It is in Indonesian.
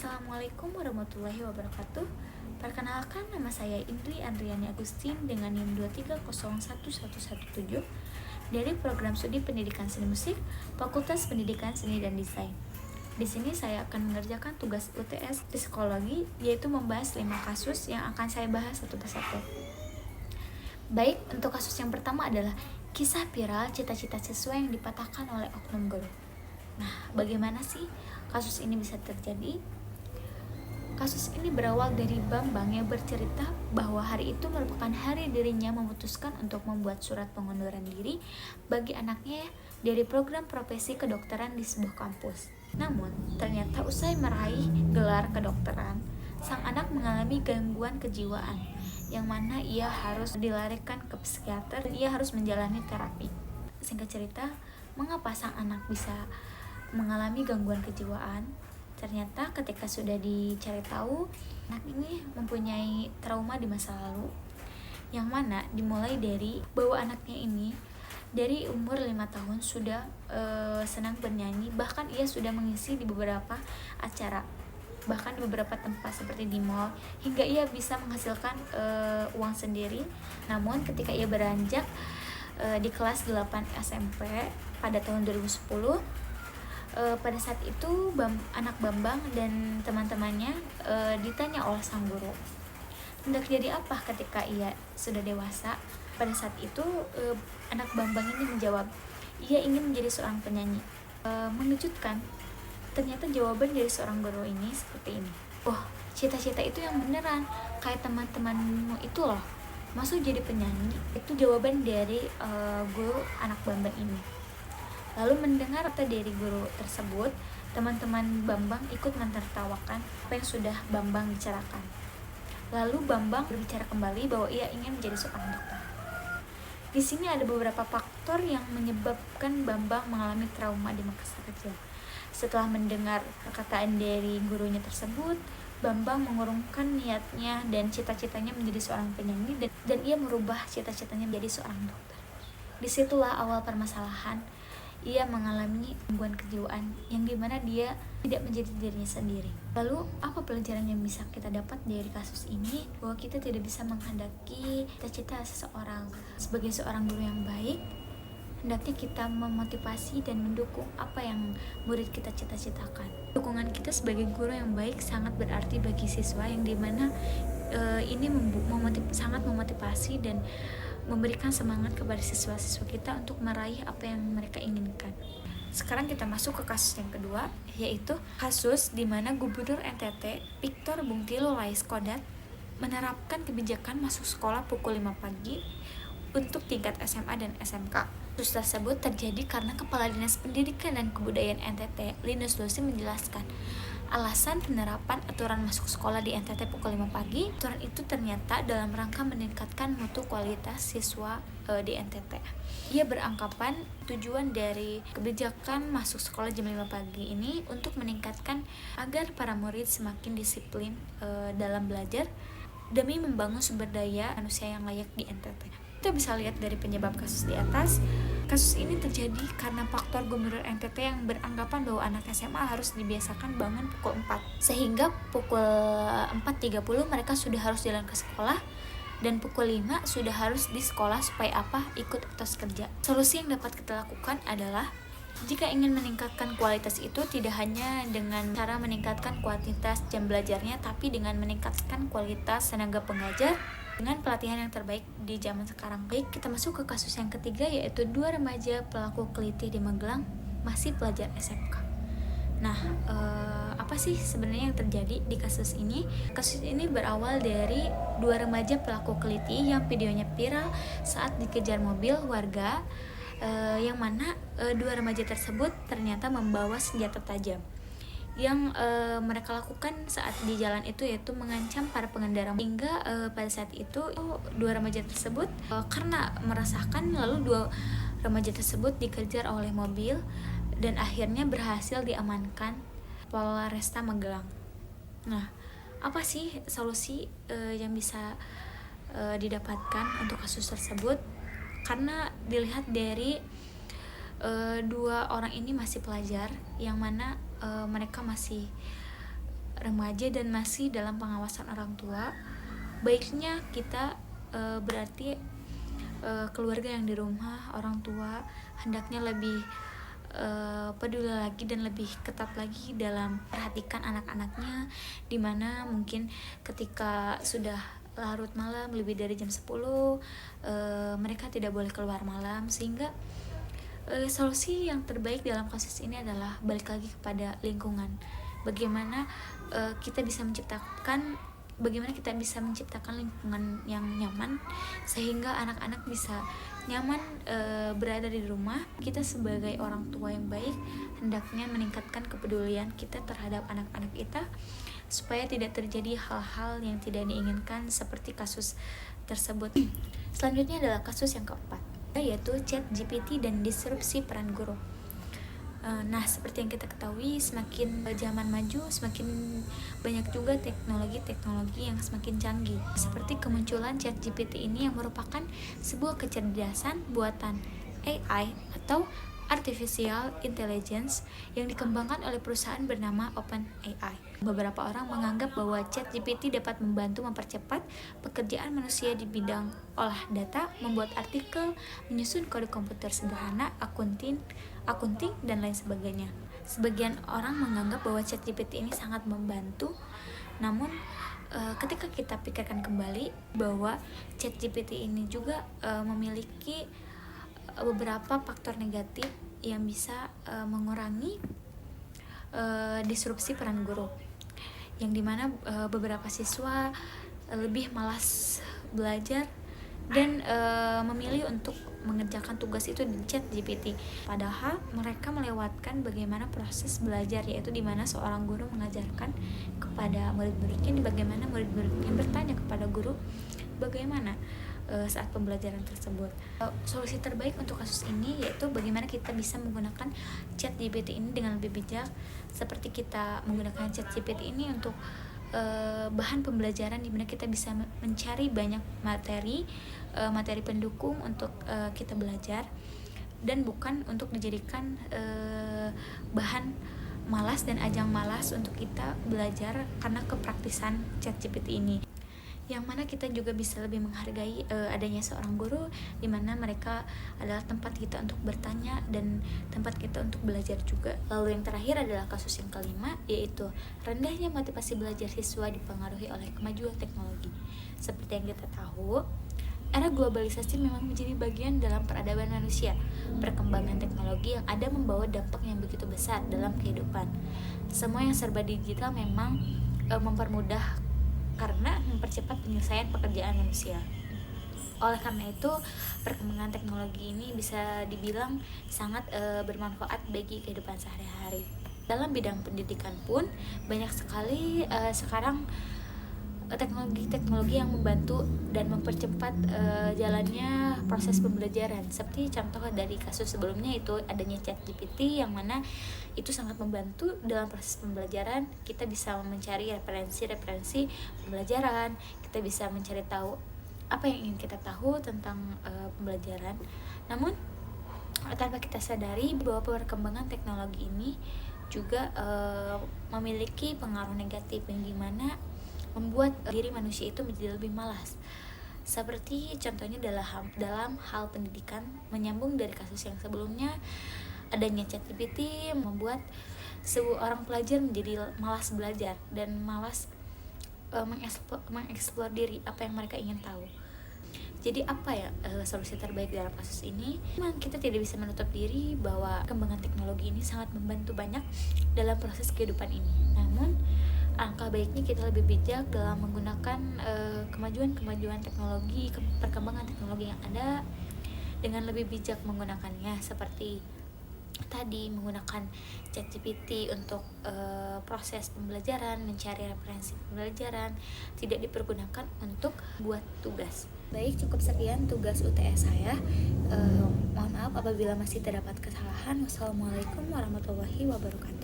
Assalamualaikum warahmatullahi wabarakatuh. Perkenalkan, nama saya Indri Andriani Agustin dengan NIM 2301117 dari Program Studi Pendidikan Seni Musik, Fakultas Pendidikan Seni dan Desain. Di sini saya akan mengerjakan tugas UTS Psikologi, yaitu membahas 5 kasus yang akan saya bahas satu persatu. Baik, untuk kasus yang pertama adalah kisah viral cita-cita siswa yang dipatahkan oleh oknum guru. Nah, bagaimana sih kasus ini bisa terjadi? Kasus ini berawal dari Bambang yang bercerita bahwa hari itu merupakan hari dirinya memutuskan untuk membuat surat pengunduran diri bagi anaknya dari program profesi kedokteran di sebuah kampus. Namun, ternyata usai meraih gelar kedokteran, sang anak mengalami gangguan kejiwaan, yang mana ia harus dilarikan ke psikiater dan ia harus menjalani terapi. Singkat cerita, mengapa sang anak bisa mengalami gangguan kejiwaan? Ternyata ketika sudah dicari tahu, anak ini mempunyai trauma di masa lalu, yang mana dimulai dari bahwa anaknya ini dari umur 5 tahun sudah senang bernyanyi, bahkan ia sudah mengisi di beberapa acara, bahkan di beberapa tempat seperti di mall, hingga ia bisa menghasilkan uang sendiri. Namun ketika ia beranjak di kelas 8 SMP pada tahun 2010, pada saat itu anak Bambang dan teman-temannya ditanya oleh sang guru, hendak jadi apa ketika ia sudah dewasa. Pada saat itu anak Bambang ini menjawab, ia ingin menjadi seorang penyanyi. Mengejutkan, ternyata jawaban dari seorang guru ini seperti ini. Oh, cita-cita itu yang beneran, kayak teman-temanmu itu loh, masuk jadi penyanyi. Itu jawaban dari guru anak Bambang ini. Lalu mendengar kata dari guru tersebut, teman-teman Bambang ikut menertawakan apa yang sudah Bambang bicarakan. Lalu Bambang berbicara kembali bahwa ia ingin menjadi seorang dokter. Di sini ada beberapa faktor yang menyebabkan Bambang mengalami trauma di masa kecil. Setelah mendengar perkataan dari gurunya tersebut, Bambang mengurungkan niatnya dan cita-citanya menjadi seorang penyanyi, dan ia merubah cita-citanya menjadi seorang dokter. Disitulah awal permasalahan. Ia mengalami gangguan kejiwaan yang dimana dia tidak menjadi dirinya sendiri. Lalu apa pelajaran yang bisa kita dapat dari kasus ini? Bahwa kita tidak bisa menghendaki cita-cita seseorang. Sebagai seorang guru yang baik, hendaknya kita memotivasi dan mendukung apa yang murid kita cita-citakan. Dukungan kita sebagai guru yang baik sangat berarti bagi siswa, yang dimana ini sangat memotivasi dan memberikan semangat kepada siswa-siswa kita untuk meraih apa yang mereka inginkan. Sekarang kita masuk ke kasus yang kedua, yaitu kasus di mana Gubernur NTT Victor Bungtilo Laiskodat menerapkan kebijakan masuk sekolah pukul 5 pagi untuk tingkat SMA dan SMK. Kasus tersebut terjadi karena Kepala Dinas Pendidikan dan Kebudayaan NTT, Linus Lusi, menjelaskan alasan penerapan aturan masuk sekolah di NTT pukul 5 pagi. Aturan itu ternyata dalam rangka meningkatkan mutu kualitas siswa di NTT. Ia beranggapan tujuan dari kebijakan masuk sekolah jam 5 pagi ini untuk meningkatkan agar para murid semakin disiplin dalam belajar demi membangun sumber daya manusia yang layak di NTT. Kita bisa lihat dari penyebab kasus di atas. Kasus ini terjadi karena faktor Gubernur NTT yang beranggapan bahwa anak SMA harus dibiasakan bangun pukul 4, sehingga pukul 4.30 mereka sudah harus jalan ke sekolah, dan pukul 5 sudah harus di sekolah supaya apa? Ikut etos kerja. Solusi yang dapat kita lakukan adalah, jika ingin meningkatkan kualitas itu tidak hanya dengan cara meningkatkan kuantitas jam belajarnya, tapi dengan meningkatkan kualitas tenaga pengajar dengan pelatihan yang terbaik di zaman sekarang. Baik, kita masuk ke kasus yang ketiga, yaitu 2 remaja pelaku kelitih di Magelang masih pelajar SMK. Nah, apa sih sebenarnya yang terjadi di kasus ini? Kasus ini berawal dari 2 remaja pelaku kelitih yang videonya viral saat dikejar mobil warga, yang mana 2 remaja tersebut ternyata membawa senjata tajam. Yang mereka lakukan saat di jalan itu yaitu mengancam para pengendara, hingga pada saat itu 2 remaja tersebut karena meresahkan, lalu 2 remaja tersebut dikejar oleh mobil dan akhirnya berhasil diamankan Polresta Magelang. Nah, apa sih solusi yang bisa didapatkan untuk kasus tersebut? Karena dilihat dari 2 orang ini masih pelajar, yang mana mereka masih remaja dan masih dalam pengawasan orang tua, baiknya kita berarti keluarga yang di rumah, orang tua hendaknya lebih peduli lagi dan lebih ketat lagi dalam perhatikan anak-anaknya, dimana mungkin ketika sudah larut malam lebih dari jam 10 mereka tidak boleh keluar malam, sehingga solusi yang terbaik dalam kasus ini adalah balik lagi kepada lingkungan. Bagaimana kita bisa menciptakan lingkungan yang nyaman sehingga anak-anak bisa nyaman berada di rumah. Kita sebagai orang tua yang baik hendaknya meningkatkan kepedulian kita terhadap anak-anak kita supaya tidak terjadi hal-hal yang tidak diinginkan seperti kasus tersebut. Selanjutnya adalah kasus yang keempat, yaitu ChatGPT dan disrupsi peran guru. Nah, seperti yang kita ketahui, semakin zaman maju, semakin banyak juga teknologi-teknologi yang semakin canggih. Seperti kemunculan ChatGPT ini yang merupakan sebuah kecerdasan buatan AI atau Artificial Intelligence yang dikembangkan oleh perusahaan bernama OpenAI. Beberapa orang menganggap bahwa ChatGPT dapat membantu mempercepat pekerjaan manusia di bidang olah data, membuat artikel, menyusun kode komputer sederhana, akunting, dan lain sebagainya. Sebagian orang menganggap bahwa ChatGPT ini sangat membantu, namun ketika kita pikirkan kembali bahwa ChatGPT ini juga memiliki beberapa faktor negatif yang bisa mengurangi disrupsi peran guru, yang dimana beberapa siswa lebih malas belajar dan memilih untuk mengerjakan tugas itu di ChatGPT, padahal mereka melewatkan bagaimana proses belajar, yaitu dimana seorang guru mengajarkan kepada murid-muridnya, bagaimana murid-muridnya bertanya kepada guru bagaimana saat pembelajaran tersebut. Solusi terbaik untuk kasus ini yaitu bagaimana kita bisa menggunakan ChatGPT ini dengan lebih bijak, seperti kita menggunakan ChatGPT ini untuk bahan pembelajaran, dimana kita bisa mencari banyak materi pendukung untuk kita belajar, dan bukan untuk dijadikan bahan malas dan ajang malas untuk kita belajar karena kepraktisan ChatGPT ini. Yang mana kita juga bisa lebih menghargai adanya seorang guru, di mana mereka adalah tempat kita untuk bertanya dan tempat kita untuk belajar juga. Lalu yang terakhir adalah kasus yang kelima, yaitu rendahnya motivasi belajar siswa dipengaruhi oleh kemajuan teknologi. Seperti yang kita tahu, era globalisasi memang menjadi bagian dalam peradaban manusia. Perkembangan teknologi yang ada membawa dampak yang begitu besar dalam kehidupan. Semua yang serba digital memang mempermudah karena mempercepat penyelesaian pekerjaan manusia. Oleh karena itu, perkembangan teknologi ini bisa dibilang sangat bermanfaat bagi kehidupan sehari-hari. Dalam bidang pendidikan pun banyak sekali sekarang teknologi-teknologi yang membantu dan mempercepat jalannya proses pembelajaran. Seperti contoh dari kasus sebelumnya itu adanya ChatGPT, yang mana itu sangat membantu dalam proses pembelajaran. Kita bisa mencari referensi pembelajaran, kita bisa mencari tahu apa yang ingin kita tahu tentang pembelajaran. Namun tanpa kita sadari bahwa perkembangan teknologi ini juga memiliki pengaruh negatif yang dimana membuat diri manusia itu menjadi lebih malas. Seperti contohnya dalam hal pendidikan, menyambung dari kasus yang sebelumnya, adanya ChatGPT membuat seorang pelajar menjadi malas belajar dan malas mengeksplor diri apa yang mereka ingin tahu. Jadi apa ya solusi terbaik dalam kasus ini? Memang kita tidak bisa menutup diri bahwa perkembangan teknologi ini sangat membantu banyak dalam proses kehidupan ini. Namun alangkah baiknya kita lebih bijak dalam menggunakan kemajuan teknologi, perkembangan teknologi yang ada, dengan lebih bijak menggunakannya, seperti tadi menggunakan ChatGPT untuk proses pembelajaran, mencari referensi pembelajaran, tidak dipergunakan untuk buat tugas. Baik, cukup sekian tugas UTS saya. Mohon maaf apabila masih terdapat kesalahan. Wassalamualaikum warahmatullahi wabarakatuh.